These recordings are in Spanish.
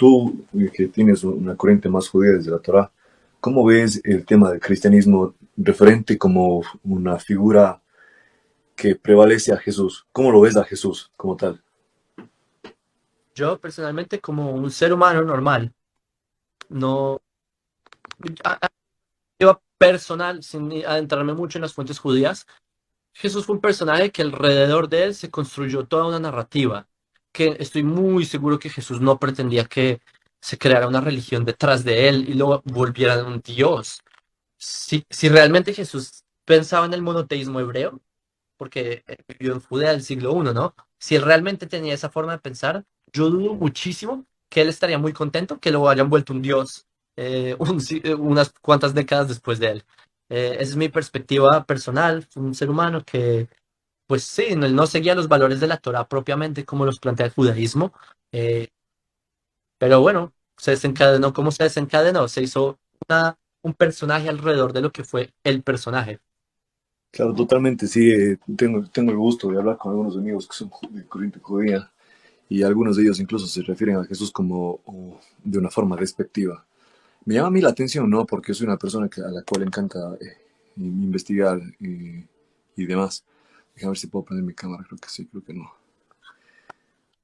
tú que tienes una corriente más judía desde la Torá, ¿cómo ves el tema del cristianismo referente como una figura que prevalece a Jesús? ¿Cómo lo ves a Jesús como tal? Yo personalmente como un ser humano normal, no, yo personal, sin adentrarme mucho en las fuentes judías, Jesús fue un personaje que alrededor de él se construyó toda una narrativa, que estoy muy seguro que Jesús no pretendía que se creara una religión detrás de él y lo volvieran un dios. Si realmente Jesús pensaba en el monoteísmo hebreo, porque vivió en Judea del siglo I, ¿no? Si él realmente tenía esa forma de pensar, yo dudo muchísimo que él estaría muy contento que lo hayan vuelto un dios unas cuantas décadas después de él. Esa es mi perspectiva personal, un ser humano que, pues sí, él no seguía los valores de la Torah propiamente como los plantea el judaísmo, eh, pero bueno, se desencadenó como se desencadenó, se hizo un personaje alrededor de lo que fue el personaje. Claro, totalmente, sí. Tengo el gusto de hablar con algunos amigos que son de corriente judía y algunos de ellos incluso se refieren a Jesús como de una forma despectiva. Me llama a mí la atención, ¿no? Porque soy una persona a la cual le encanta investigar y demás. Déjame ver si puedo prender mi cámara, creo que sí, creo que no.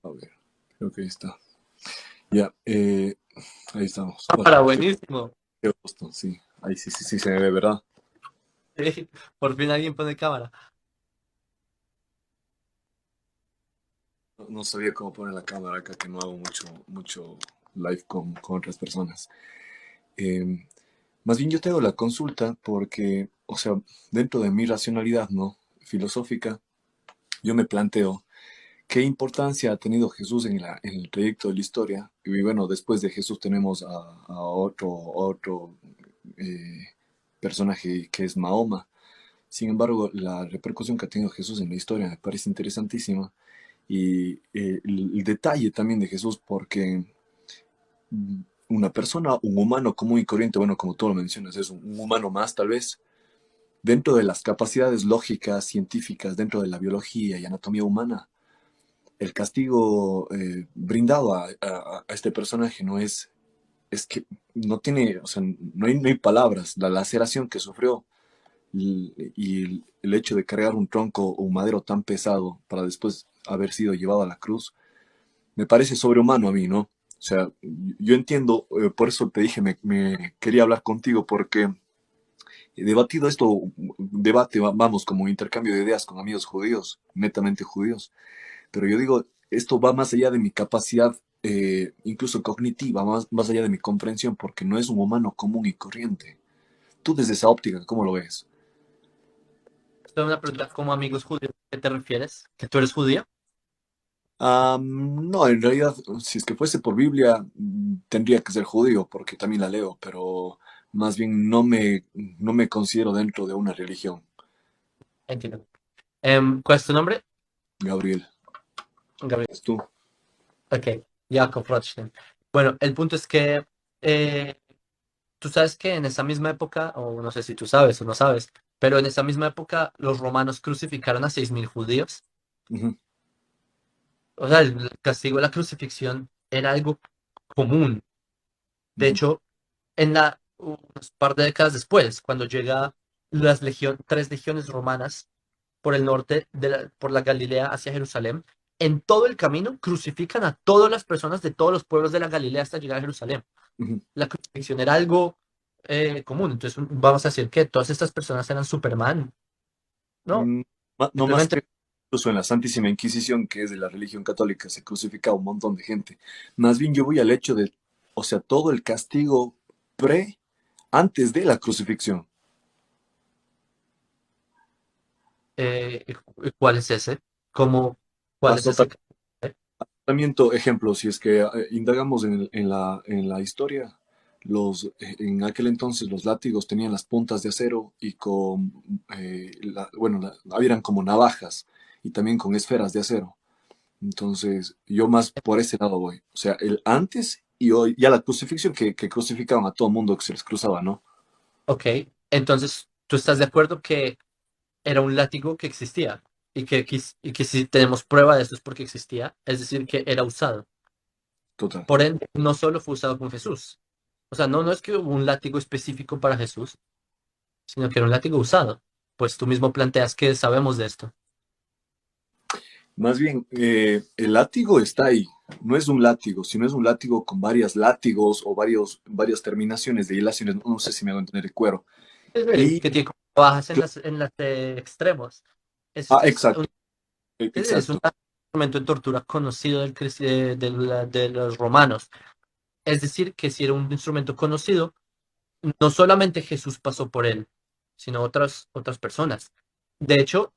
A ver, creo que ahí está. Ya, ahí estamos. Bueno, Ahora, buenísimo. qué gusto, sí. Ahí sí, sí, sí se me ve, ¿verdad? Sí, por fin alguien pone cámara. No sabía cómo poner la cámara acá, que no hago mucho live con otras personas. Eh, Más bien yo te hago la consulta porque, o sea, dentro de mi racionalidad, ¿no? Filosófica, yo me planteo qué importancia ha tenido Jesús en el trayecto de la historia. Y bueno, después de Jesús tenemos a otro eh, personaje que es Mahoma. Sin embargo, la repercusión que ha tenido Jesús en la historia me parece interesantísima. Y el detalle también de Jesús, porque una persona, un humano común y corriente, bueno, como tú lo mencionas, es un humano más tal vez, dentro de las capacidades lógicas, científicas, dentro de la biología y anatomía humana, el castigo brindado a este personaje no es que no tiene, o sea, no hay palabras, la laceración que sufrió y el hecho de cargar un tronco o un madero tan pesado para después haber sido llevado a la cruz, me parece sobrehumano a mí, ¿no? O sea, yo entiendo, por eso te dije, me quería hablar contigo, porque he debatido esto, vamos, como intercambio de ideas con amigos judíos, netamente judíos, pero yo digo, esto va más allá de mi capacidad, incluso cognitiva, más allá de mi comprensión, porque no es un humano común y corriente. Tú desde esa óptica, ¿cómo lo ves? Esto es una pregunta como amigos judíos. ¿Qué te refieres? ¿Que tú eres judío? No, en realidad, si es que fuese por Biblia, tendría que ser judío, porque también la leo, pero más bien no me considero dentro de una religión, Entiendo. ¿Cuál es tu nombre? Gabriel. Gabriel. ¿Es tú? Ok, Jakob Rothstein. Bueno, el punto es que eh, tú sabes que en esa misma época, o no sé si tú sabes o no sabes, pero en esa misma época los romanos crucificaron a 6.000 judíos. Ujú, O sea, el castigo de la crucifixión era algo común. De ujú, hecho, unas par de décadas después, cuando llega tres legiones romanas por el norte, por la Galilea hacia Jerusalén, en todo el camino crucifican a todas las personas de todos los pueblos de la Galilea hasta llegar a Jerusalén. ujú. La crucifixión era algo común. Entonces, vamos a decir que todas estas personas eran Superman, ¿no? Mm, no más Simplemente que incluso en la Santísima Inquisición, que es de la religión católica, se crucificaba un montón de gente. Más bien yo voy al hecho de, o sea, todo el castigo pre, antes de la crucifixión. eh, ¿cuál es ese? ¿Cómo, cuál es Hasta ese? tratamiento, ejemplo, si es que indagamos en la historia, en aquel entonces los látigos tenían las puntas de acero y bueno, eran como navajas y también con esferas de acero. Entonces, yo más por ese lado voy. O sea, el antes y hoy, ya la crucifixión que crucificaban a todo mundo que se les cruzaba, ¿no? Ok, entonces, ¿tú estás de acuerdo que era un látigo que existía y que si tenemos prueba de esto es porque existía, es decir, que era usado? total. Por ende, no solo fue usado con Jesús. O sea, no es que hubo un látigo específico para Jesús, sino que era un látigo usado. Pues tú mismo planteas que sabemos de esto. Más bien, el látigo está ahí. No es un látigo, sino es un látigo con varias látigos o varias terminaciones de hilaciones. No sé si me hago entender el cuero. Es decir, Y, que tiene como bajas cla- en las extremos. Es exacto, es un exacto. instrumento de tortura conocido de los romanos. Es decir, que si era un instrumento conocido, no solamente Jesús pasó por él, sino otras personas. De hecho,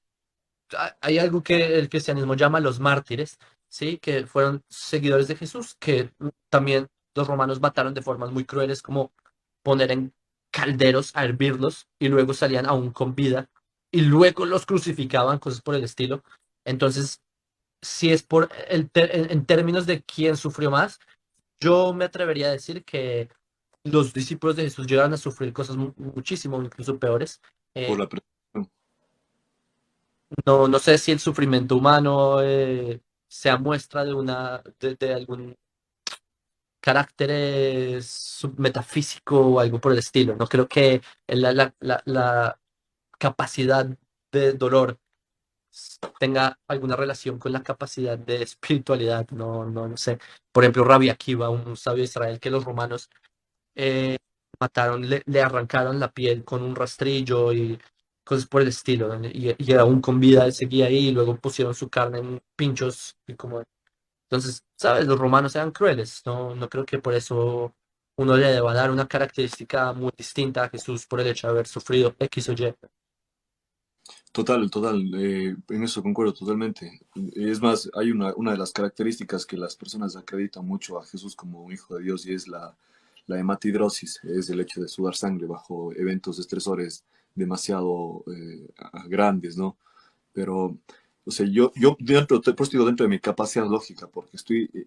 hay algo que el cristianismo llama los mártires, ¿sí? Que fueron seguidores de Jesús, que también los romanos mataron de formas muy crueles, como poner en calderos a hervirlos y luego salían aún con vida y luego los crucificaban, cosas por el estilo. Entonces, si es por en términos de quién sufrió más, yo me atrevería a decir que los discípulos de Jesús llegaron a sufrir cosas muchísimo, incluso peores. Por Eh, la presión. no sé si el sufrimiento humano sea muestra de algún carácter metafísico o algo por el estilo. No creo que la capacidad de dolor tenga alguna relación con la capacidad de espiritualidad. No sé. Por ejemplo, Rabbi Akiva, un sabio de Israel que los romanos eh, mataron, le arrancaron la piel con un rastrillo y cosas por el estilo, ¿no? Y aún con vida él seguía ahí y luego pusieron su carne en pinchos y como... Entonces, ¿sabes? Los romanos eran crueles, no creo que por eso uno le deba dar una característica muy distinta a Jesús por el hecho de haber sufrido X o Y. Total, total, en eso concuerdo totalmente. Es más, hay una de las características que las personas acreditan mucho a Jesús como un hijo de Dios y es la hematidrosis, es el hecho de sudar sangre bajo eventos estresores demasiado grandes, ¿no? Pero, o sea, yo dentro, por eso digo dentro de mi capacidad lógica, porque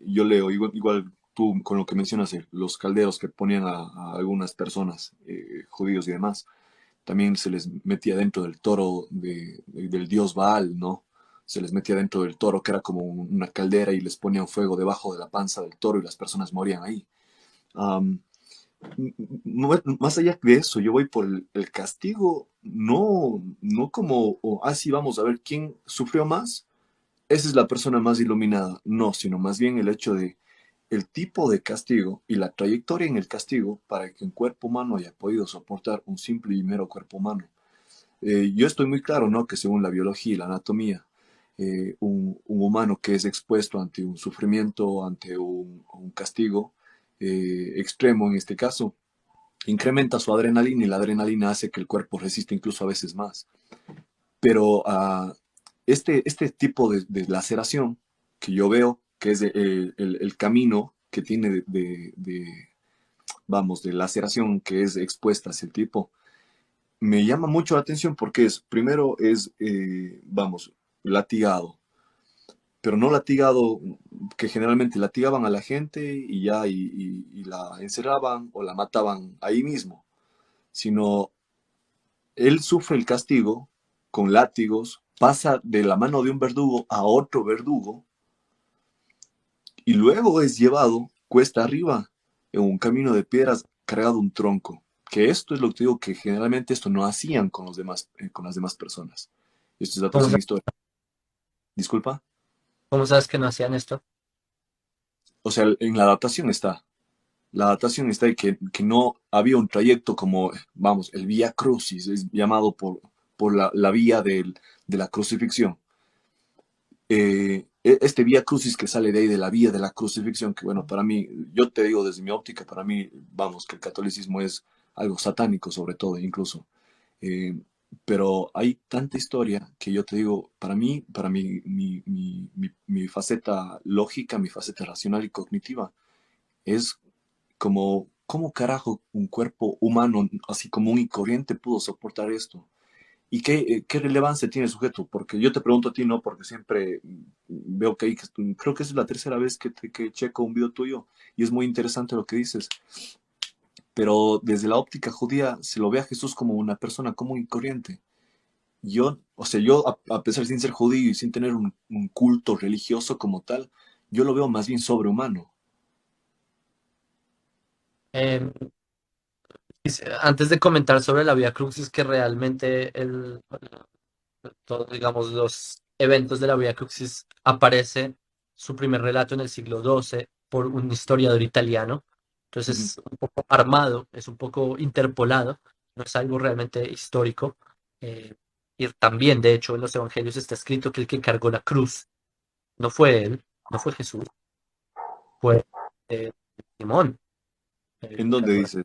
yo leo igual tú con lo que mencionas, los calderos que ponían a algunas personas, judíos y demás también se les metía dentro del toro del dios Baal, ¿no? Se les metía dentro del toro, que era como una caldera, y les ponían fuego debajo de la panza del toro y las personas morían ahí. Um, Más allá de eso, yo voy por el castigo, no como, sí, vamos a ver quién sufrió más, esa es la persona más iluminada, no, sino más bien el hecho de el tipo de castigo y la trayectoria en el castigo para que un cuerpo humano haya podido soportar un simple y mero cuerpo humano. Yo estoy muy claro, ¿no? Que según la biología y la anatomía, un humano que es expuesto ante un sufrimiento, ante un castigo extremo en este caso, incrementa su adrenalina y la adrenalina hace que el cuerpo resista incluso a veces más. Pero este tipo de laceración que yo veo, que es el camino que tiene vamos, de laceración que es expuesta hacia el tipo, me llama mucho la atención porque primero es, vamos, latigado, pero no latigado, que generalmente latigaban a la gente y ya, y la encerraban o la mataban ahí mismo, sino él sufre el castigo con látigos, pasa de la mano de un verdugo a otro verdugo y luego es llevado cuesta arriba en un camino de piedras cargado un tronco. Que esto es lo que te digo, que generalmente esto no hacían con los demás, con las demás personas. Esto es datos ¿Cómo, en historia. Disculpa. cómo sabes que no hacían esto? O sea, en la adaptación está. La adaptación está y que no había un trayecto como, vamos, el Vía Crucis, es llamado por la vía de la crucifixión. Este Vía Crucis que sale de ahí, de la vía de la crucifixión, que bueno, para mí, yo te digo desde mi óptica, para mí, vamos, que el catolicismo es algo satánico sobre todo, incluso. Eh, pero hay tanta historia que yo te digo, para mí mi faceta lógica, mi faceta racional y cognitiva, es como, ¿cómo carajo un cuerpo humano, así común y corriente, pudo soportar esto? ¿Y qué relevancia tiene el sujeto? Porque yo te pregunto a ti, ¿no? Porque siempre veo que creo que es la tercera vez que checo un video tuyo y es muy interesante lo que dices. Pero desde la óptica judía se lo ve a Jesús como una persona común y corriente. Yo, o sea, yo a pesar sin ser judío y sin tener un culto religioso como tal, yo lo veo más bien sobrehumano. Eh, Antes de comentar sobre la Vía Crucis, que realmente todos, digamos, los eventos de la Vía Crucis aparece su primer relato en el siglo XII por un historiador italiano. Ujú. Entonces es un poco armado, es un poco interpolado, no es algo realmente histórico. Eh, y también, de hecho, en los evangelios está escrito que el que cargó la cruz no fue él, no fue Jesús, fue eh, Simón, el ¿En que dónde cargó la dice?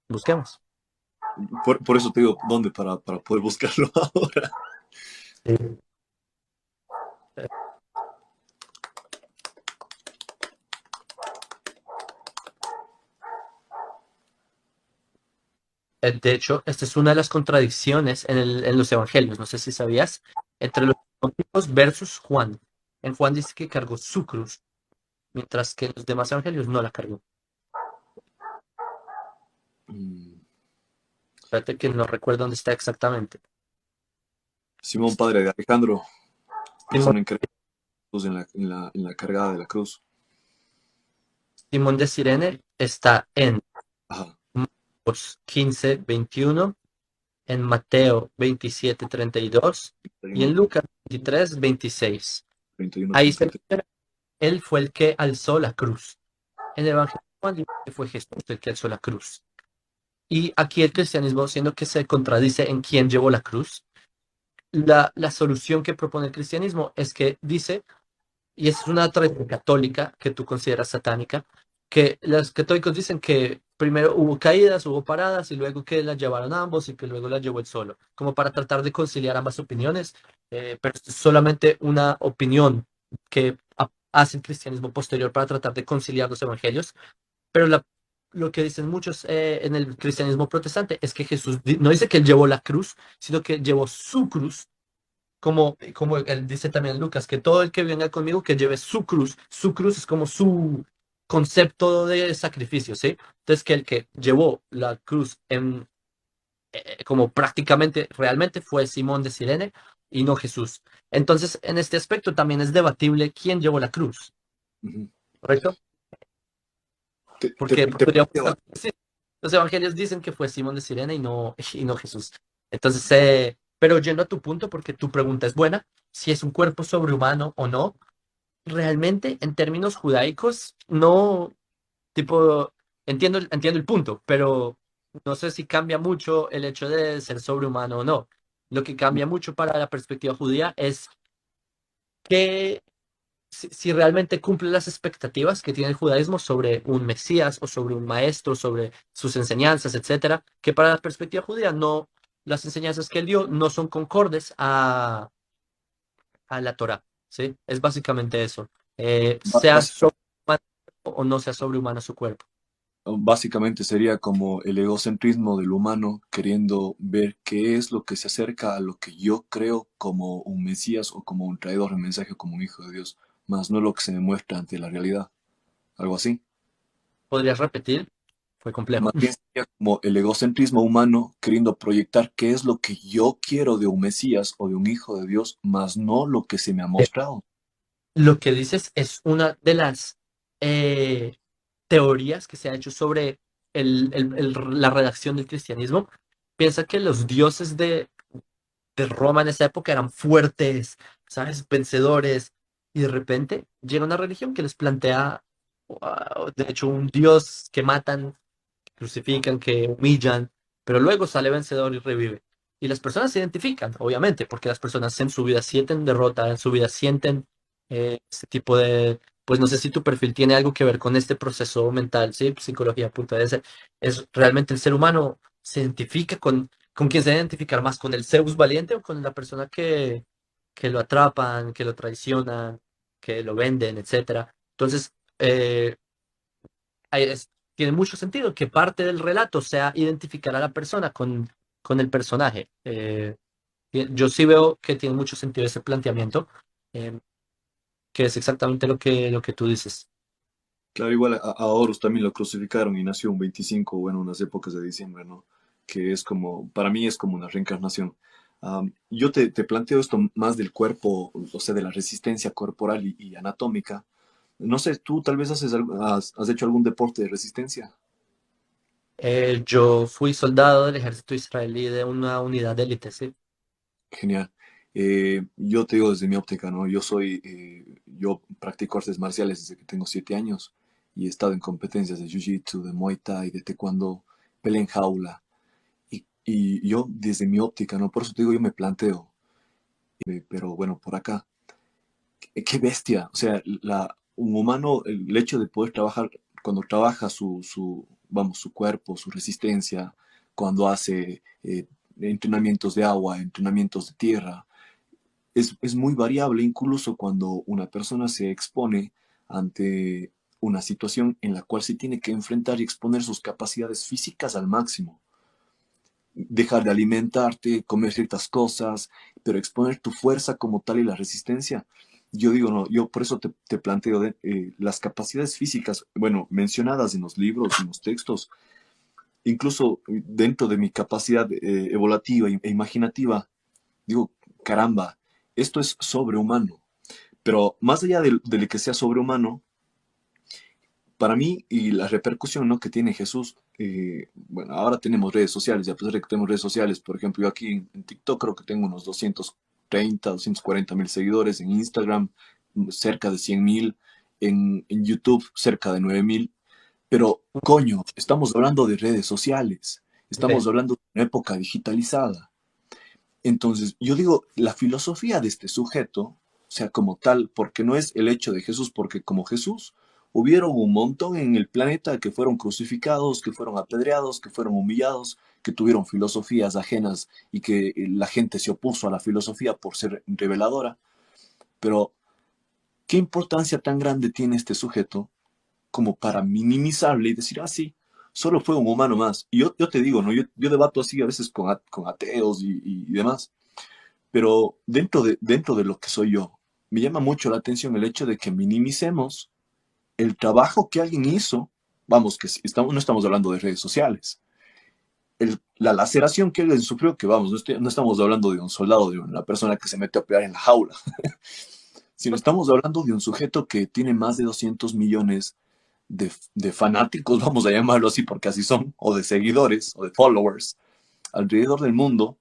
Busquemos. Por eso te digo, ¿dónde? Para poder buscarlo ahora. Sí. De hecho, esta es una de las contradicciones en los evangelios, no sé si sabías, entre los evangelios versus Juan. En Juan dice que cargó su cruz, mientras que en los demás evangelios no la cargó. Mm, Espérate que no recuerdo dónde está exactamente. Simón, padre de Alejandro, Simón, persona encargada en la cargada de la cruz. Simón de Cirene está en Ajá, Marcos 15:21, en Mateo 27:32 y en 31, Lucas 23:26. 31, Ahí se 33. menciona, él fue el que alzó la cruz. En el Evangelio de Juan dice que fue Jesús el que alzó la cruz. Y aquí el cristianismo, siendo que se contradice en quién llevó la cruz, la solución que propone el cristianismo es que dice, y esa es una tradición católica que tú consideras satánica, que los católicos dicen que primero hubo caídas, hubo paradas, y luego que las llevaron ambos y que luego las llevó él solo, como para tratar de conciliar ambas opiniones, pero es solamente una opinión que hace el cristianismo posterior para tratar de conciliar los evangelios. Pero lo que dicen muchos en el cristianismo protestante es que Jesús no dice que él llevó la cruz, sino que llevó su cruz, como él dice también en Lucas, que todo el que venga conmigo que lleve su cruz es como su concepto de sacrificio, ¿sí? Entonces que el que llevó la cruz como prácticamente, realmente fue Simón de Cirene y no Jesús. Entonces, en este aspecto también es debatible quién llevó la cruz, Ujú. ¿correcto? Porque Te podríamos planteo, decir, los evangelios dicen que fue Simón de Sirena y no Jesús. Entonces, pero yendo a tu punto, porque tu pregunta es buena, si es un cuerpo sobrehumano o no, realmente en términos judaicos, no, tipo, entiendo el punto, pero no sé si cambia mucho el hecho de ser sobrehumano o no. Lo que cambia mucho para la perspectiva judía es que si realmente cumple las expectativas que tiene el judaísmo sobre un Mesías o sobre un maestro, sobre sus enseñanzas, etcétera, que para la perspectiva judía no, las enseñanzas que él dio no son concordes a la Torá, ¿sí? Es básicamente eso. Sea básicamente sobrehumano o no sea sobrehumano su cuerpo. básicamente sería como el egocentrismo del humano queriendo ver qué es lo que se acerca a lo que yo creo como un Mesías o como un traidor de mensaje, como un hijo de Dios, más no lo que se demuestra ante la realidad. Algo así. ¿Podrías repetir? Fue complejo. Más bien sería como el egocentrismo humano queriendo proyectar qué es lo que yo quiero de un Mesías o de un hijo de Dios, más no lo que se me ha mostrado. Lo que dices es una de las eh, teorías que se ha hecho sobre la redacción del cristianismo. Piensa que los dioses de Roma en esa época eran fuertes, ¿sabes? Vencedores. Y de repente llega una religión que les plantea, de hecho, un dios que matan, que crucifican, que humillan, pero luego sale vencedor y revive. Y las personas se identifican, obviamente, porque las personas en su vida sienten derrota, en su vida sienten ese tipo de, pues no sé si tu perfil tiene algo que ver con este proceso mental, ¿sí? Psicología.es. Es realmente el ser humano se identifica con quién se identificar más, con el Zeus valiente o con la persona que lo atrapan, que lo traicionan, que lo venden, etcétera. Entonces, tiene mucho sentido que parte del relato sea identificar a la persona con el personaje. Yo sí veo que tiene mucho sentido ese planteamiento, eh, que es exactamente lo que tú dices. Claro, igual a Horus también lo crucificaron y nació un 25, bueno, unas épocas de diciembre, ¿no? Que es como, para mí es como una reencarnación. Yo te planteo esto más del cuerpo, o sea, de la resistencia corporal y anatómica, No sé, tú tal vez has hecho algún deporte de resistencia. Yo fui soldado del ejército israelí de una unidad de élite, sí. Genial. Yo te digo desde mi óptica, ¿no? Yo practico artes marciales desde que tengo 7 años y he estado en competencias de Jiu-Jitsu, de Muay Thai, de Taekwondo, pelea en jaula. Y yo desde mi óptica, ¿no? Por eso te digo, yo me planteo, pero bueno, por acá, qué bestia. O sea, un humano, el hecho de poder trabajar, cuando trabaja vamos, su cuerpo, su resistencia, cuando hace entrenamientos de agua, entrenamientos de tierra, es muy variable, incluso cuando una persona se expone ante una situación en la cual se tiene que enfrentar y exponer sus capacidades físicas al máximo. Dejar de alimentarte, comer ciertas cosas, pero exponer tu fuerza como tal y la resistencia. Yo digo, no, yo por eso te planteo las capacidades físicas, bueno, mencionadas en los libros, en los textos, incluso dentro de mi capacidad evolutiva e imaginativa, digo, caramba, esto es sobrehumano. Pero más allá de que sea sobrehumano, para mí y la repercusión, ¿no?, que tiene Jesús, bueno, ahora tenemos redes sociales, y a pesar de que tenemos redes sociales, por ejemplo, yo aquí en TikTok creo que tengo unos 240.000 seguidores, en Instagram cerca de 100.000, en YouTube cerca de 9.000, pero coño, estamos hablando de redes sociales, Sí. estamos hablando de una época digitalizada. Entonces, yo digo, la filosofía de este sujeto, o sea, como tal, porque no es el hecho de Jesús, porque como Jesús, hubieron un montón en el planeta que fueron crucificados, que fueron apedreados, que fueron humillados, que tuvieron filosofías ajenas y que la gente se opuso a la filosofía por ser reveladora. Pero, ¿qué importancia tan grande tiene este sujeto como para minimizarle y decir, ah, sí, solo fue un humano más? Y yo te digo, ¿no? Yo debato así a veces con ateos y demás. Pero dentro de lo que soy yo, me llama mucho la atención el hecho de que minimicemos el trabajo que alguien hizo. Vamos, que no estamos hablando de redes sociales. La laceración que alguien sufrió, que vamos, no estamos hablando de un soldado, de una persona que se mete a pelear en la jaula, sino estamos hablando de un sujeto que tiene más de 200 millones de fanáticos, vamos a llamarlo así porque así son, o de seguidores, o de followers, alrededor del mundo.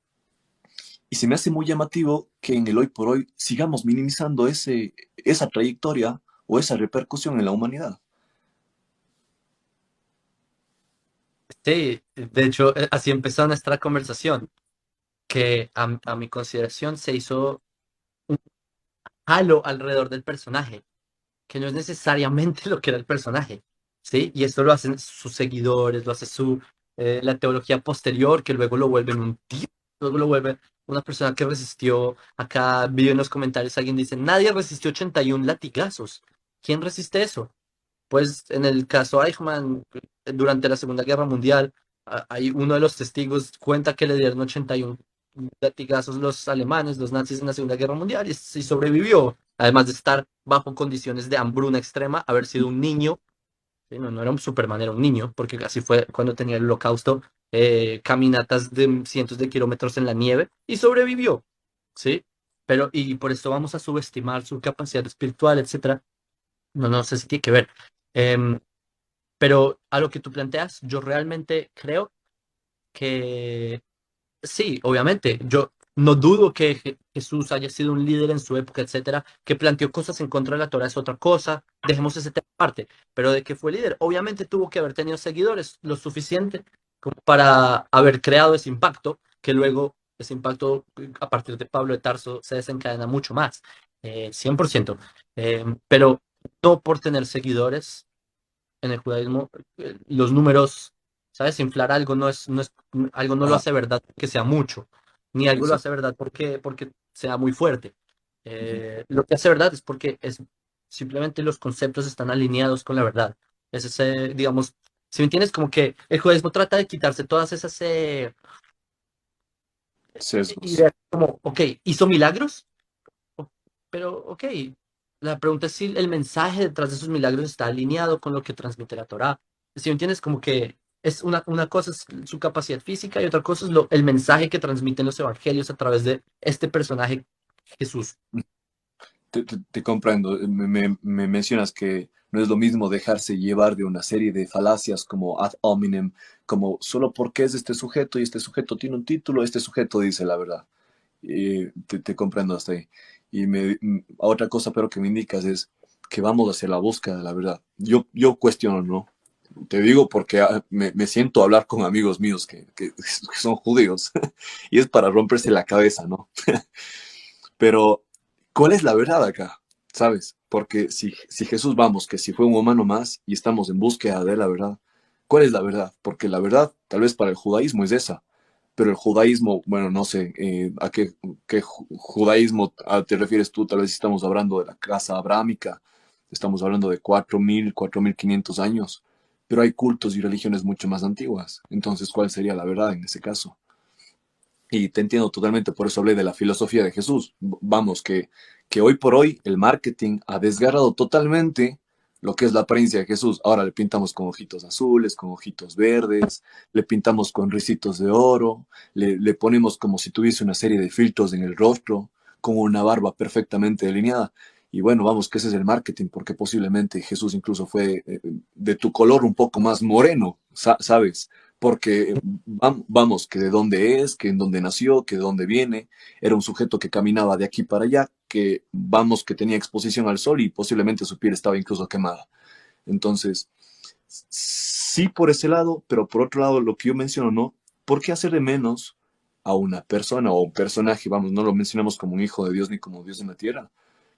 Y se me hace muy llamativo que en el hoy por hoy sigamos minimizando esa trayectoria o esa repercusión en la humanidad. Sí, de hecho, así empezó nuestra conversación, que a mi consideración se hizo un halo alrededor del personaje, que no es necesariamente lo que era el personaje, ¿sí? Y esto lo hacen sus seguidores, lo hace la teología posterior, que luego lo vuelven un tipo, luego lo vuelve una persona que resistió. Acá vi en los comentarios, alguien dice, nadie resistió 81 latigazos. ¿Quién resiste eso? Pues en el caso Eichmann, durante la Segunda Guerra Mundial, hay uno de los testigos cuenta que le dieron 81 latigazos los alemanes, los nazis en la Segunda Guerra Mundial y sobrevivió, además de estar bajo condiciones de hambruna extrema, haber sido un niño, ¿sí? No, no era un Superman, era un niño, porque así fue cuando tenía el Holocausto, caminatas de cientos de kilómetros en la nieve y sobrevivió, ¿sí? Pero, y por esto vamos a subestimar su capacidad espiritual, etcétera. No, no sé si tiene que ver. Em, pero a lo que tú planteas, yo realmente creo que sí, obviamente. Yo no dudo que Jesús haya sido un líder en su época, etcétera, que planteó cosas en contra de la Torah es otra cosa. Dejemos ese tema aparte. Pero de que fue líder, obviamente tuvo que haber tenido seguidores lo suficiente como para haber creado ese impacto, que luego ese impacto a partir de Pablo de Tarso se desencadena mucho más. 100%. Pero no por tener seguidores en el judaísmo, los números, ¿sabes? Inflar algo algo no lo Ajá, hace verdad porque sea mucho, ni algo lo exacto. hace verdad porque sea muy fuerte. Ujú. Lo que hace verdad es porque simplemente los conceptos están alineados con la verdad. Es ese, digamos, si me entiendes, como que el judaísmo trata de quitarse todas esas Sesgos. ideas como, ok, ¿hizo milagros? O- Pero, ok, la pregunta es si el mensaje detrás de esos milagros está alineado con lo que transmite la Torá. Si me entiendes, como que es una cosa es su capacidad física y otra cosa es el mensaje que transmiten los evangelios a través de este personaje Jesús. Te comprendo. Me mencionas que No es lo mismo dejarse llevar de una serie de falacias como ad hominem, como solo porque es este sujeto y este sujeto tiene un título, este sujeto dice la verdad. Te comprendo hasta ahí. Y otra cosa, pero que me indicas es que vamos hacia la búsqueda de la verdad. Yo cuestiono, ¿no? Te digo porque me siento a hablar con amigos míos que son judíos y es para romperse la cabeza, ¿no? Pero, ¿cuál es la verdad acá? ¿Sabes? Porque si Jesús vamos, que si fue un humano más y estamos en búsqueda de la verdad, ¿cuál es la verdad? Porque la verdad, tal vez para el judaísmo es esa, pero el judaísmo, bueno, no sé, ¿a qué judaísmo te refieres tú? Tal vez estamos hablando de la casa abrámica, estamos hablando de 4.000, 4.500 años, pero hay cultos y religiones mucho más antiguas. Entonces, ¿cuál sería la verdad en ese caso? Y te entiendo totalmente, por eso hablé de la filosofía de Jesús. Vamos, que hoy por hoy el marketing ha desgarrado totalmente lo que es la apariencia de Jesús. Ahora le pintamos con ojitos azules, con ojitos verdes, le pintamos con risitos de oro, le ponemos como si tuviese una serie de filtros en el rostro, con una barba perfectamente delineada. Y bueno, vamos, que ese es el marketing, porque posiblemente Jesús incluso fue de tu color un poco más moreno, ¿sabes? Porque vamos, que de dónde es, que en dónde nació, que de dónde viene, era un sujeto que caminaba de aquí para allá, que vamos, que tenía exposición al sol y posiblemente su piel estaba incluso quemada. Entonces, sí por ese lado, pero por otro lado, lo que yo menciono, ¿no? ¿Por qué hacer de menos a una persona o un personaje? Vamos, no lo mencionamos como un hijo de Dios ni como Dios en la tierra,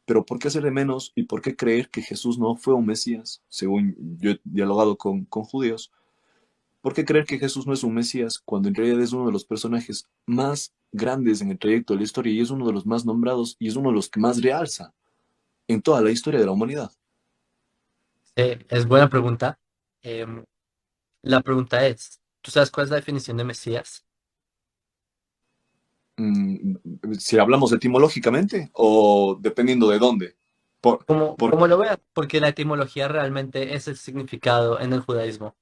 pero ¿por qué hacer de menos y por qué creer que Jesús no fue un Mesías? Según yo he dialogado con judíos, ¿por qué creer que Jesús no es un Mesías cuando en realidad es uno de los personajes más grandes en el trayecto de la historia y es uno de los más nombrados y es uno de los que más realza en toda la historia de la humanidad? Es buena pregunta. Em, la pregunta es, ¿tú sabes cuál es la definición de Mesías? Mm, si hablamos etimológicamente o dependiendo de dónde. Por, por, Como lo veas, porque la etimología realmente es el significado en el judaísmo.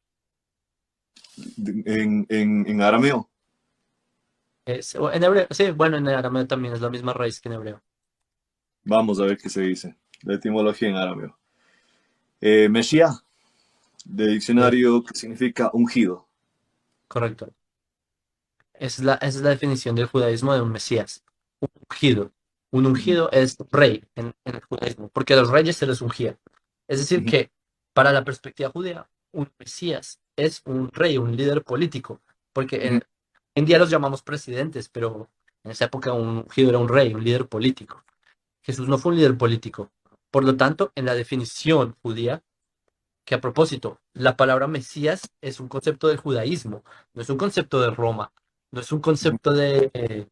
en arameo, O en hebreo, sí, bueno, en arameo también es la misma raíz que en hebreo. vamos a ver qué se dice. La etimología en arameo. Mesías, de Sí, diccionario que significa ungido. correcto. Esa es la definición del judaísmo de un Mesías, un ungido. Un Ujú, ungido es rey en el judaísmo, porque a los reyes se les ungía. Es decir, ujú, que para la perspectiva judía, un Mesías es un rey, un líder político, porque ujú. en día los llamamos presidentes, pero en esa época un ungido era un rey, un líder político. Jesús no fue un líder político. Por lo tanto, en la definición judía, que a propósito, la palabra Mesías es un concepto del judaísmo, no es un concepto de Roma, no es un concepto de,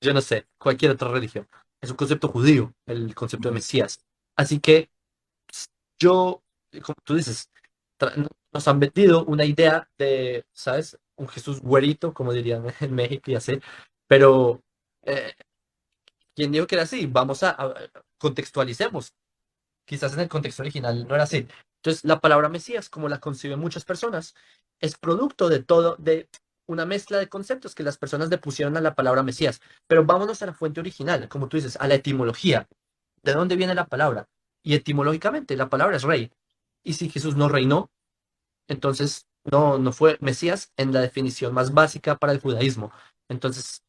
yo no sé, cualquier otra religión, es un concepto judío, el concepto de Ujú. Mesías. Así que yo, como tú dices, nos han vendido una idea de, ¿sabes? Un Jesús güerito, como dirían en México y así, pero eh, ¿quién dijo que era así? Vamos a contextualicemos. Quizás en el contexto original no era así. Entonces, la palabra Mesías, como la conciben muchas personas, es producto de todo, de una mezcla de conceptos que las personas le pusieron a la palabra Mesías. Pero vámonos a la fuente original, como tú dices, a la etimología. ¿De dónde viene la palabra? Y etimológicamente, la palabra es rey. Y si Jesús no reinó, entonces no fue Mesías en la definición más básica para el judaísmo. Entonces,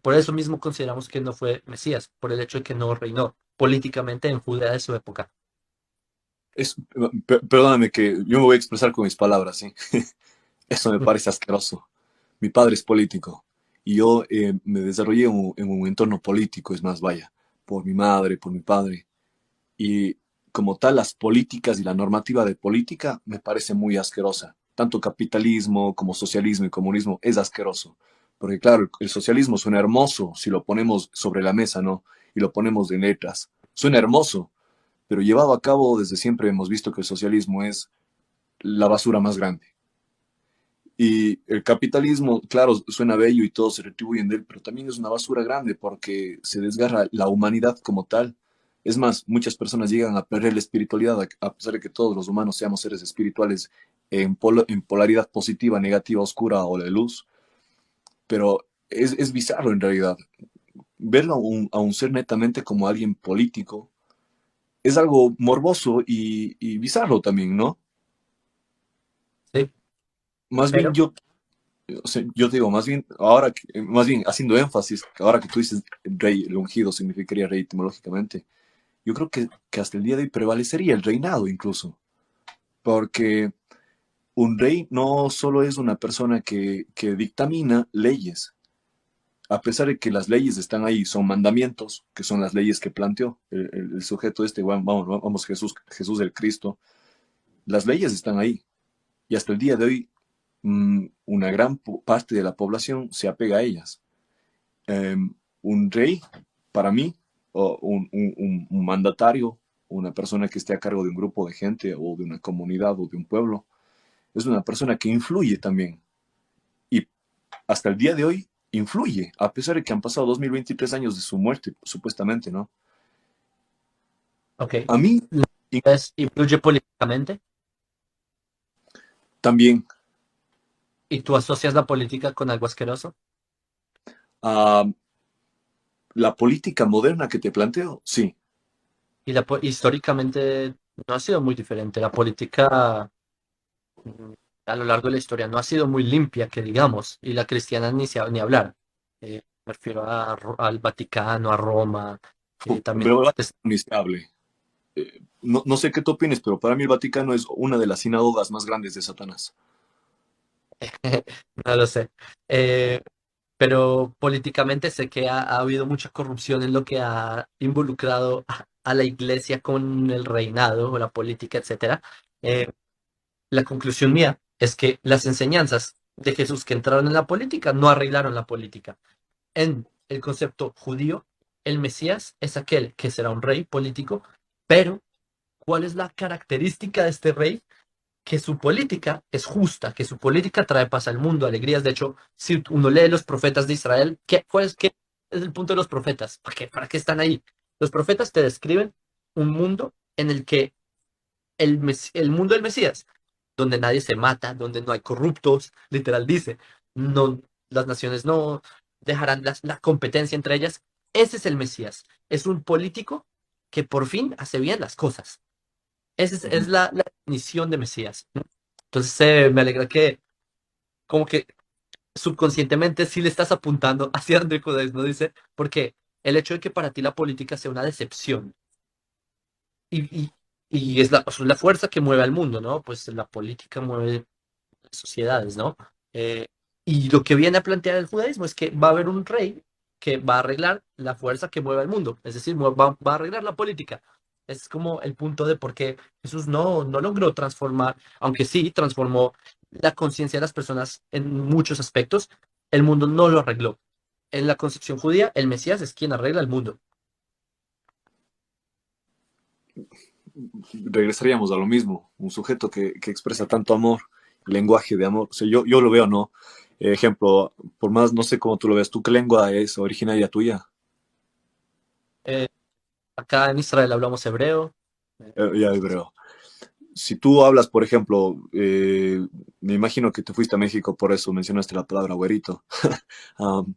por eso mismo consideramos que no fue Mesías, por el hecho de que no reinó políticamente en Judea de su época. Es, perdóname que yo me voy a expresar con mis palabras, ¿sí? Eso me parece asqueroso. Mi padre es político y yo me desarrollé en un entorno político, es más, vaya, por mi madre, por mi padre. Y como tal, las políticas y la normativa de política me parece muy asquerosa. Tanto capitalismo como socialismo y comunismo es asqueroso. Porque claro, el socialismo suena hermoso si lo ponemos sobre la mesa, ¿no? Y lo ponemos en letras. Suena hermoso, pero llevado a cabo desde siempre hemos visto que el socialismo es la basura más grande. Y el capitalismo, claro, suena bello y todos se retribuyen de él, pero también es una basura grande porque se desgarra la humanidad como tal. Es más, muchas personas llegan a perder la espiritualidad, a pesar de que todos los humanos seamos seres espirituales en polaridad positiva, negativa, oscura o de luz. Pero es bizarro en realidad. Verlo a un ser netamente como alguien político es algo morboso y bizarro también, ¿no? Sí, Más bien pero, yo, o sea, yo te digo, más bien, ahora, más bien haciendo énfasis, ahora que tú dices rey, el ungido significaría rey etimológicamente, yo creo que hasta el día de hoy prevalecería el reinado incluso, porque un rey no solo es una persona que dictamina leyes, a pesar de que las leyes están ahí, son mandamientos, que son las leyes que planteó el sujeto este, vamos, Jesús el Cristo, las leyes están ahí, y hasta el día de hoy una gran parte de la población se apega a ellas. Eh, un rey, para mí, o un mandatario, una persona que esté a cargo de un grupo de gente o de una comunidad o de un pueblo, es una persona que influye también. Y hasta el día de hoy influye, a pesar de que han pasado 2023 años de su muerte, supuestamente, ¿no? ok. A mí Entonces, influye políticamente también, y tú asocias la política con algo asqueroso. uh, la política moderna que te planteo, sí. Y históricamente no ha sido muy diferente. La política mm, a lo largo de la historia no ha sido muy limpia, que digamos, y la cristiana ni hablar. Me refiero al Vaticano, a Roma, también. Pero es iniciable. No, no sé qué tú opines, pero para mí el Vaticano es una de las sinagogas más grandes de Satanás. No lo sé. Eh, pero políticamente sé que ha habido mucha corrupción en lo que ha involucrado a la iglesia con el reinado o la política, etcétera. Eh, la conclusión mía es que las enseñanzas de Jesús que entraron en la política no arreglaron la política. En el concepto judío, el Mesías es aquel que será un rey político, pero ¿cuál es la característica de este rey? Que su política es justa, que su política trae paz al mundo, alegrías. De hecho, si uno lee los profetas de Israel, ¿qué es el punto de los profetas? ¿Para qué están ahí? Los profetas te describen un mundo en el que el mundo del Mesías, donde nadie se mata, donde no hay corruptos, literal dice, no, las naciones no dejarán la competencia entre ellas. Ese es el Mesías. Es un político que por fin hace bien las cosas. Esa es Ujú. la definición de Mesías. Entonces me alegra que como que subconscientemente sí le estás apuntando hacia André Codes, ¿no? Dice, porque el hecho de que para ti la política sea una decepción y, y, y es la fuerza que mueve al mundo, ¿no? Pues la política mueve sociedades, ¿no? Eh, y lo que viene a plantear el judaísmo es que va a haber un rey que va a arreglar la fuerza que mueve al mundo, es decir, va a arreglar la política. Es como el punto de por qué Jesús no logró transformar, aunque sí transformó la conciencia de las personas en muchos aspectos, el mundo no lo arregló. En la concepción judía, el Mesías es quien arregla el mundo. Regresaríamos a lo mismo, un sujeto que expresa tanto amor, lenguaje de amor. O sea, yo lo veo, ¿no? Ejemplo, por más, no sé cómo tú lo ves, ¿tú qué lengua es originaria tuya? Eh, acá en Israel hablamos hebreo. Ya hebreo. Si tú hablas, por ejemplo, me imagino que te fuiste a México, por eso mencionaste la palabra güerito. Um,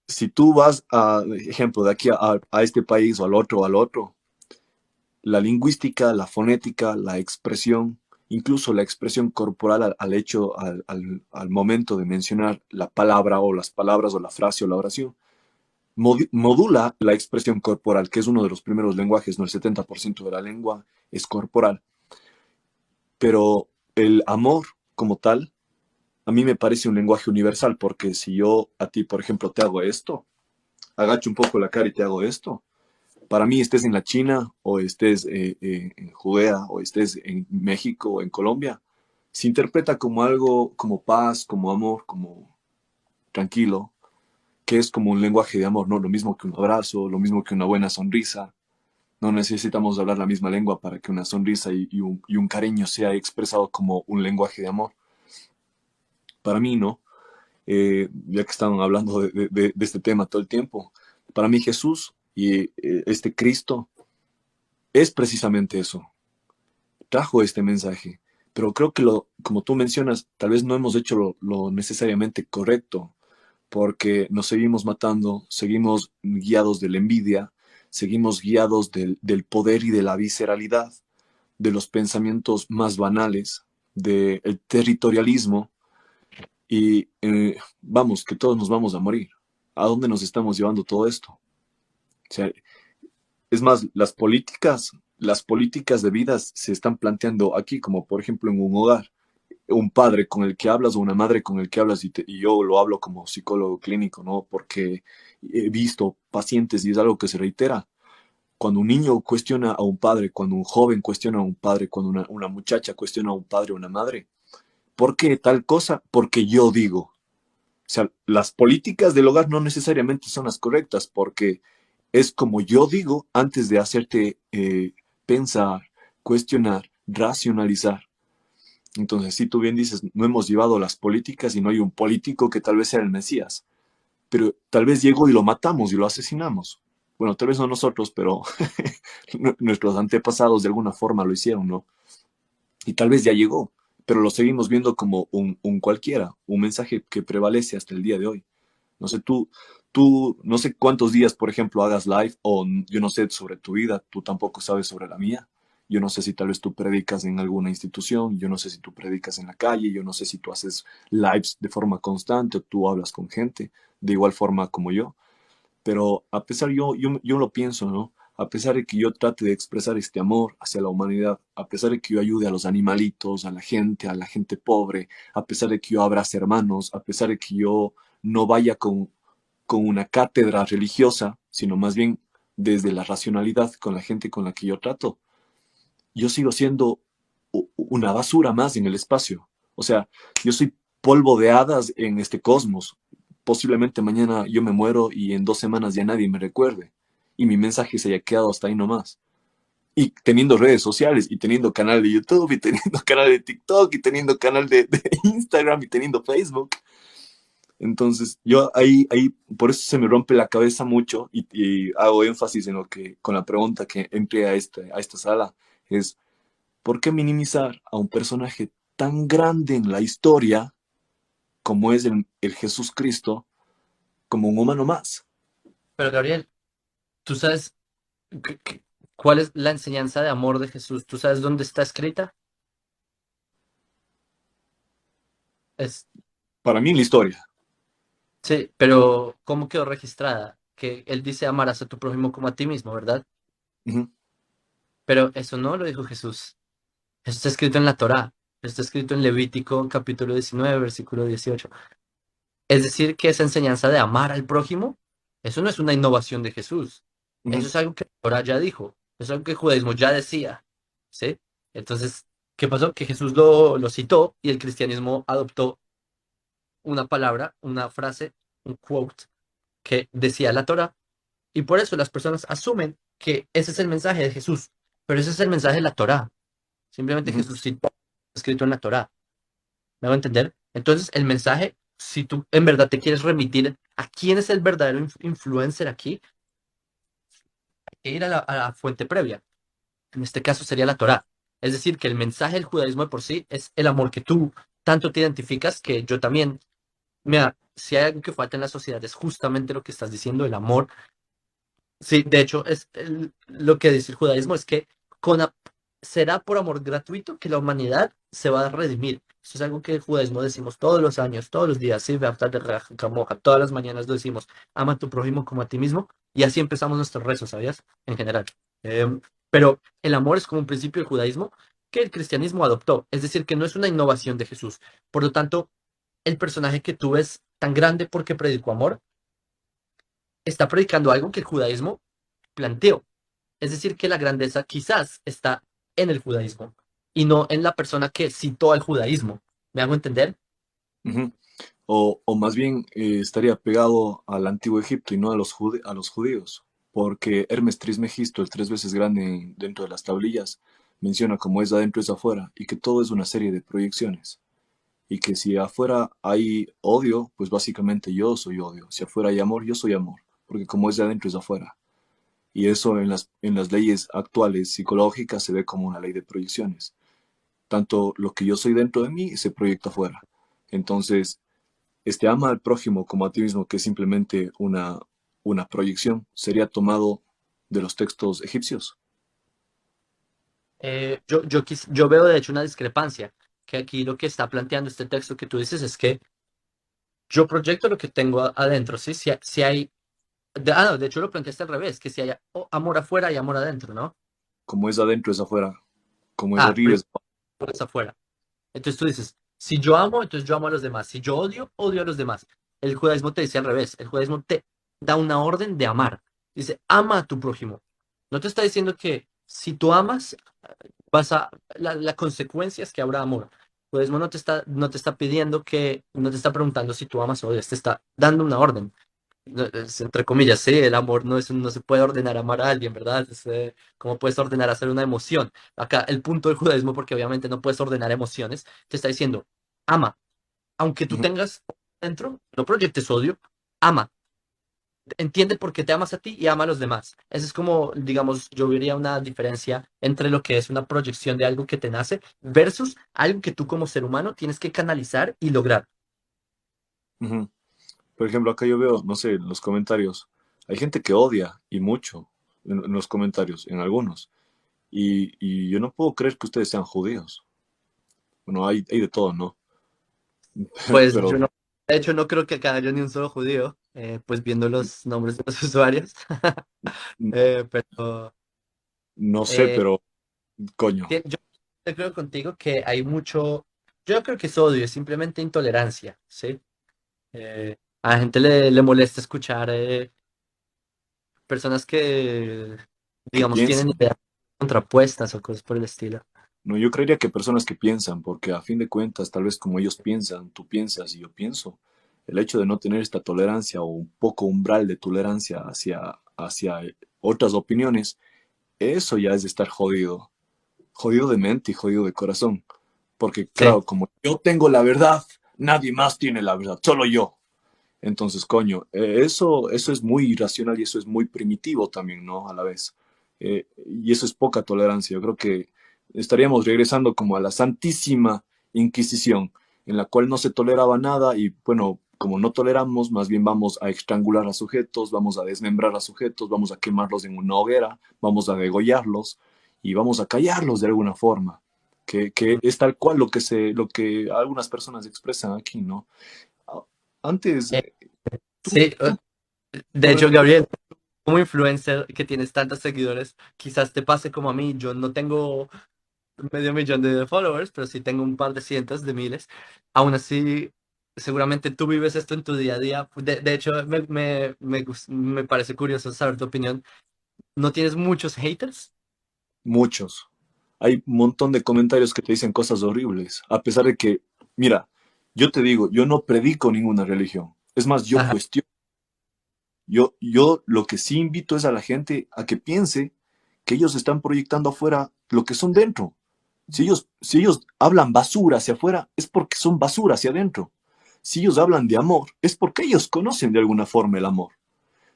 si tú vas, a, ejemplo, de aquí a este país o al otro, la lingüística, la fonética, la expresión, incluso la expresión corporal al hecho, al momento de mencionar la palabra o las palabras o la frase o la oración, modula la expresión corporal, que es uno de los primeros lenguajes, no el 70% de la lengua es corporal. Pero el amor como tal, a mí me parece un lenguaje universal, porque si yo a ti, por ejemplo, te hago esto, agacho un poco la cara y te hago esto, para mí estés en la China o estés en Judea o estés en México o en Colombia, se interpreta como algo, como paz, como amor, como tranquilo, que es como un lenguaje de amor, ¿no? Lo mismo que un abrazo, lo mismo que una buena sonrisa. No necesitamos hablar la misma lengua para que una sonrisa y un cariño sea expresado como un lenguaje de amor. Para mí, ¿no? Ya que estaban hablando de este tema todo el tiempo, para mí Jesús y este Cristo es precisamente eso, trajo este mensaje, pero creo que como tú mencionas, tal vez no hemos hecho lo necesariamente correcto, porque nos seguimos matando, seguimos guiados de la envidia, seguimos guiados del poder y de la visceralidad, de los pensamientos más banales, del territorialismo y vamos, que todos nos vamos a morir. ¿A dónde nos estamos llevando todo esto? O sea, es más, las políticas de vida se están planteando aquí, como por ejemplo en un hogar. Un padre con el que hablas o una madre con el que hablas, y yo lo hablo como psicólogo clínico, ¿no? Porque he visto pacientes y es algo que se reitera. Cuando un niño cuestiona a un padre, cuando un joven cuestiona a un padre, cuando una muchacha cuestiona a un padre o una madre, ¿por qué tal cosa? Porque yo digo. O sea, las políticas del hogar no necesariamente son las correctas, porque es como yo digo antes de hacerte pensar, cuestionar, racionalizar. Entonces, si tú bien dices, no hemos llevado las políticas y no hay un político que tal vez sea el Mesías, pero tal vez llegó y lo matamos y lo asesinamos. Bueno, tal vez no nosotros, pero nuestros antepasados de alguna forma lo hicieron, ¿no? Y tal vez ya llegó, pero lo seguimos viendo como un cualquiera, un mensaje que prevalece hasta el día de hoy. No sé, no sé cuántos días, por ejemplo, hagas live o yo no sé sobre tu vida, tú tampoco sabes sobre la mía. Yo no sé si tal vez tú predicas en alguna institución, yo no sé si tú predicas en la calle, yo no sé si tú haces lives de forma constante o tú hablas con gente de igual forma como yo. Pero a pesar, yo lo pienso, ¿no? A pesar de que yo trate de expresar este amor hacia la humanidad, a pesar de que yo ayude a los animalitos, a la gente pobre, a pesar de que yo abrace hermanos, a pesar de que yo no vaya con una cátedra religiosa, sino más bien desde la racionalidad con la gente con la que yo trato, yo sigo siendo una basura más en el espacio. O sea, yo soy polvo de hadas en este cosmos. Posiblemente mañana yo me muero y en 2 semanas ya nadie me recuerde. Y mi mensaje se haya quedado hasta ahí nomás. Y teniendo redes sociales, y teniendo canal de YouTube, y teniendo canal de TikTok, y teniendo canal de Instagram, y teniendo Facebook. Entonces, yo ahí, por eso se me rompe la cabeza mucho y hago énfasis en lo que, con la pregunta que entré a esta sala, es ¿por qué minimizar a un personaje tan grande en la historia como es el Jesús Cristo como un humano más? Pero Gabriel, ¿tú sabes cuál es la enseñanza de amor de Jesús? ¿Tú sabes dónde está escrita? Es, Para mí en la historia. sí, pero ¿cómo quedó registrada? Que él dice amarás a tu prójimo como a ti mismo, ¿verdad? Ujú, Pero eso no lo dijo Jesús. Eso está escrito en la Torá. Eso está escrito en Levítico capítulo 19 versículo 18. Es decir, que esa enseñanza de amar al prójimo, eso no es una innovación de Jesús. Eso ujú, es algo que la Torá ya dijo. Eso es algo que el judaísmo ya decía. ¿Sí? Entonces, ¿qué pasó? Que Jesús lo citó y el cristianismo adoptó una palabra, una frase, un quote que decía la Torá. Y por eso las personas asumen que ese es el mensaje de Jesús. Pero ese es el mensaje de la Torá. Simplemente ujú. Jesús citó escrito en la Torá. ¿Me hago entender? Entonces, el mensaje, si tú en verdad te quieres remitir a quién es el verdadero influencer aquí, hay que ir a la fuente previa. En este caso sería la Torá. Es decir, que el mensaje del judaísmo de por sí es el amor que tú tanto te identificas, que yo también. Mira, si hay algo que falta en la sociedad es justamente lo que estás diciendo, el amor. Sí, de hecho, lo que dice el judaísmo es que con, a- será por amor gratuito que la humanidad se va a redimir. Eso es algo que el judaísmo decimos todos los años, todos los días, sí, de Kamoja, todas las mañanas lo decimos, ama a tu prójimo como a ti mismo, y así empezamos nuestros rezos, ¿sabías? En general. Pero el amor es como un principio del judaísmo que el cristianismo adoptó, es decir, que no es una innovación de Jesús. Por lo tanto, el personaje que tú ves tan grande porque predicó amor, está predicando algo que el judaísmo planteó. Es decir, que la grandeza quizás está en el judaísmo y no en la persona que citó al judaísmo. ¿Me hago entender? Ujú. O más bien estaría pegado al antiguo Egipto y no a a los judíos, porque Hermes Trismegisto, el 3 veces grande dentro de las tablillas, menciona como es adentro es afuera y que todo es una serie de proyecciones. Y que si afuera hay odio, pues básicamente yo soy odio. Si afuera hay amor, yo soy amor, porque como es de adentro es de afuera. Y eso en las leyes actuales psicológicas se ve como una ley de proyecciones. Tanto lo que yo soy dentro de mí se proyecta afuera. Entonces, este ama al prójimo como a ti mismo, que es simplemente una proyección, sería tomado de los textos egipcios. Yo veo de hecho una discrepancia, que aquí lo que está planteando este texto que tú dices es que yo proyecto lo que tengo adentro, ¿sí? Si hay, no, de hecho lo planteaste al revés, que si hay amor afuera y amor adentro, ¿no? Como es adentro es afuera, como es Ah, arriba primero es... es afuera. Entonces tú dices, si yo amo, entonces yo amo a los demás. Si yo odio, odio a los demás. El judaísmo te dice al revés. El judaísmo te da una orden de amar. Dice, ama a tu prójimo. No te está diciendo que si tú amas, la consecuencia es que habrá amor. El judaísmo no te está pidiendo que, no te está preguntando si tú amas o odias, te está dando una orden. Entre comillas, sí, el amor no se puede ordenar amar a alguien, ¿verdad? ¿Cómo puedes ordenar hacer una emoción? Acá el punto del judaísmo, porque obviamente no puedes ordenar emociones, te está diciendo, ama, aunque tú Ujú. tengas dentro, no proyectes odio, ama, entiende por qué te amas a ti y ama a los demás. Esa es como, digamos, yo vería una diferencia entre lo que es una proyección de algo que te nace versus algo que tú como ser humano tienes que canalizar y lograr. Ujú. Por ejemplo, acá yo veo, no sé, en los comentarios, hay gente que odia y mucho en los comentarios, en algunos. Y yo no puedo creer que ustedes sean judíos. Bueno, hay de todo, ¿no? Pues Pero yo no, de hecho no creo que acá haya ni un solo judío, pues viendo los nombres de los usuarios. Pero no sé, eh, pero coño, yo creo contigo que hay mucho, yo creo que es odio, es simplemente intolerancia, ¿sí? A la gente le molesta escuchar personas que, que digamos, tienen piensen. ideas contrapuestas o cosas por el estilo. No, yo creería que personas que piensan, porque a fin de cuentas, tal vez como ellos piensan, tú piensas y yo pienso, el hecho de no tener esta tolerancia o un poco umbral de tolerancia hacia otras opiniones, eso ya es de estar jodido, jodido de mente y jodido de corazón. Porque Sí. claro, como yo tengo la verdad, nadie más tiene la verdad, solo yo. Entonces, coño, eso es muy irracional y eso es muy primitivo también, ¿no? A la vez. Y eso es poca tolerancia. Yo creo que estaríamos regresando como a la Santísima Inquisición, en la cual no se toleraba nada y, bueno, como no toleramos, más bien vamos a estrangular a sujetos, vamos a desmembrar a sujetos, vamos a quemarlos en una hoguera, vamos a degollarlos y vamos a callarlos de alguna forma. Que es tal cual lo que algunas personas expresan aquí, ¿no? Antes, Eh, tú, sí, tú, a de ver, hecho, Gabriel, como influencer que tienes tantos seguidores, quizás te pase como a mí, yo no tengo medio millón de followers, pero sí tengo un par de cientos de miles. Aún así, seguramente tú vives esto en tu día a día. De hecho, me parece curioso saber tu opinión. ¿No tienes muchos haters? muchos. Hay un montón de comentarios que te dicen cosas horribles, a pesar de que, mira, yo te digo, yo no predico ninguna religión. Es más, yo Ajá. cuestiono. Yo lo que sí invito es a la gente a que piense que ellos están proyectando afuera lo que son dentro. Si ellos hablan basura hacia afuera, es porque son basura hacia adentro. Si ellos hablan de amor, es porque ellos conocen de alguna forma el amor.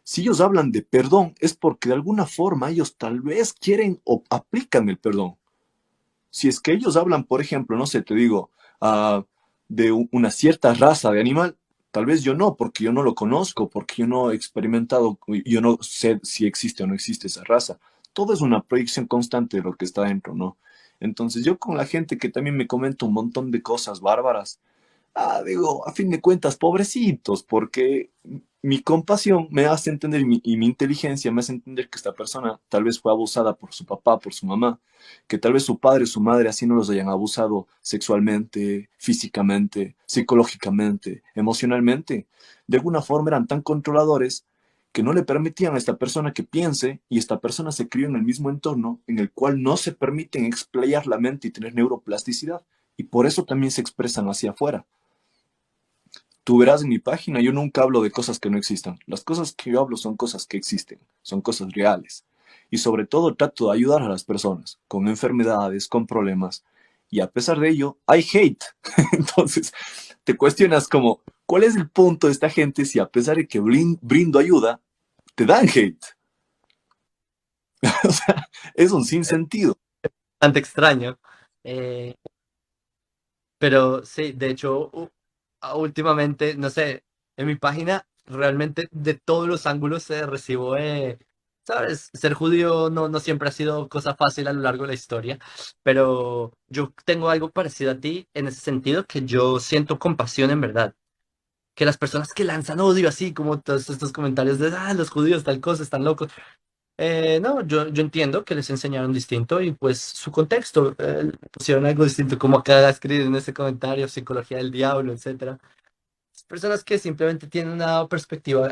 Si ellos hablan de perdón, es porque de alguna forma ellos tal vez quieren o aplican el perdón. Si es que ellos hablan, por ejemplo, no sé, te digo, de una cierta raza de animal, tal vez yo no, porque yo no lo conozco, porque yo no he experimentado, yo no sé si existe o no existe esa raza. Todo es una proyección constante de lo que está dentro, ¿no? Entonces yo con la gente que también me comenta un montón de cosas bárbaras, digo, a fin de cuentas, pobrecitos, porque mi compasión me hace entender y mi inteligencia me hace entender que esta persona tal vez fue abusada por su papá, por su mamá, que tal vez su padre o su madre así no los hayan abusado sexualmente, físicamente, psicológicamente, emocionalmente. De alguna forma eran tan controladores que no le permitían a esta persona que piense y esta persona se crió en el mismo entorno en el cual no se permiten explayar la mente y tener neuroplasticidad. Y por eso también se expresan hacia afuera. Tú verás en mi página, yo nunca hablo de cosas que no existan. Las cosas que yo hablo son cosas que existen, son cosas reales. Y sobre todo trato de ayudar a las personas con enfermedades, con problemas. Y a pesar de ello, hay hate. Entonces, te cuestionas como, ¿cuál es el punto de esta gente si a pesar de que brindo ayuda, te dan hate? O sea, es un sinsentido. Bastante extraño. Eh, pero sí, de hecho, últimamente, no sé, en mi página realmente de todos los ángulos recibo ¿Sabes? Ser judío no siempre ha sido cosa fácil a lo largo de la historia, pero yo tengo algo parecido a ti en ese sentido, que yo siento compasión en verdad. Que las personas que lanzan odio así, como todos estos comentarios de, los judíos tal cosa, están locos. No, yo entiendo que les enseñaron distinto y pues su contexto, pusieron algo distinto, como acá escriben en ese comentario, psicología del diablo, etcétera. Personas que simplemente tienen una perspectiva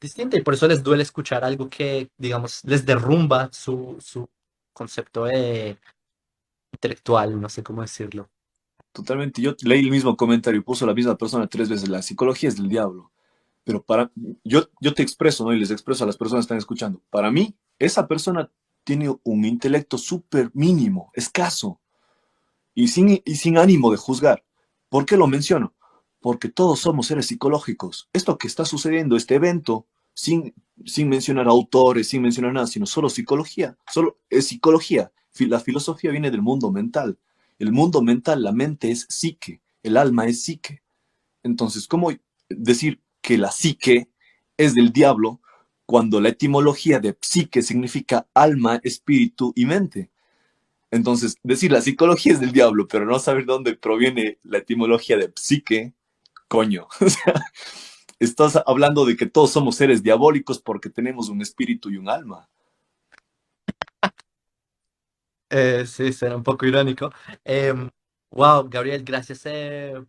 distinta y por eso les duele escuchar algo que, digamos, les derrumba su concepto intelectual, no sé cómo decirlo. Totalmente. Yo leí el mismo comentario y puso la misma persona 3 veces. La psicología es del diablo. Pero yo te expreso, ¿no? Y les expreso a las personas que están escuchando. Para mí, esa persona tiene un intelecto súper mínimo, escaso y sin ánimo de juzgar. ¿Por qué lo menciono? Porque todos somos seres psicológicos. Esto que está sucediendo, este evento, sin mencionar autores, sin mencionar nada, sino solo psicología, solo es psicología. La filosofía viene del mundo mental. El mundo mental, la mente es psique, el alma es psique. Entonces, ¿cómo decir que la psique es del diablo cuando la etimología de psique significa alma, espíritu y mente? Entonces, decir la psicología es del diablo, pero no saber dónde proviene la etimología de psique, coño. O sea, estás hablando de que todos somos seres diabólicos porque tenemos un espíritu y un alma. Sí, será un poco irónico. Wow, Gabriel, gracias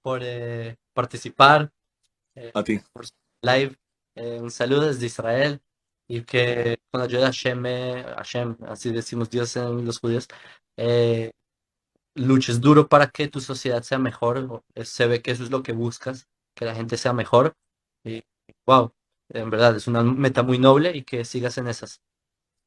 por participar A ti. por su live. Un saludo desde Israel y que con la ayuda de Hashem, Hashem, así decimos Dios en los judíos, eh, luches duro para que tu sociedad sea mejor. Se ve que eso es lo que buscas, que la gente sea mejor. Y wow, en verdad es una meta muy noble y que sigas en esas.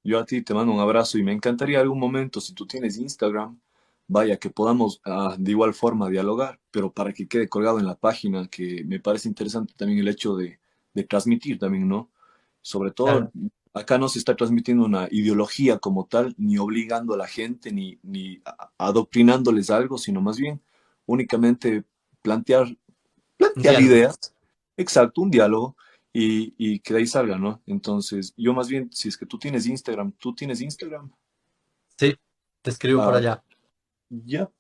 Yo a ti te mando un abrazo y me encantaría algún momento, si tú tienes Instagram, vaya, que podamos de igual forma dialogar, pero para que quede colgado en la página, que me parece interesante también el hecho de transmitir también, ¿no? Sobre todo, Claro, acá no se está transmitiendo una ideología como tal, ni obligando a la gente, ni adoctrinándoles algo, sino más bien únicamente plantear, un plantear diálogo. ideas, exacto, un diálogo, y que de ahí salga, ¿no? Entonces, yo más bien, si es que tú tienes Instagram, Sí, te escribo por ah, allá. ya,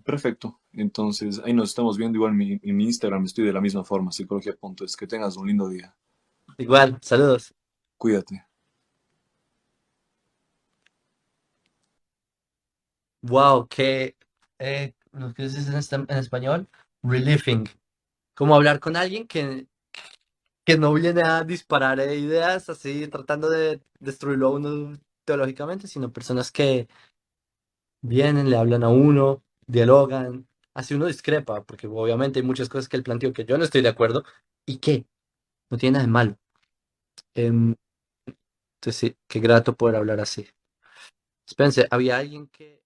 perfecto. Entonces, ahí nos estamos viendo igual en mi Instagram, estoy de la misma forma, psicología.es. Que tengas un lindo día. Igual, saludos. Cuídate. Wow, lo que dices en español, relieving. Como hablar con alguien que no viene a disparar ideas así, tratando de destruirlo a uno teológicamente, sino personas que vienen, le hablan a uno, dialogan, así uno discrepa, porque obviamente hay muchas cosas que él planteó que yo no estoy de acuerdo y que no tiene nada de malo. Em, entonces sí, qué grato poder hablar así. Espérense, había alguien que...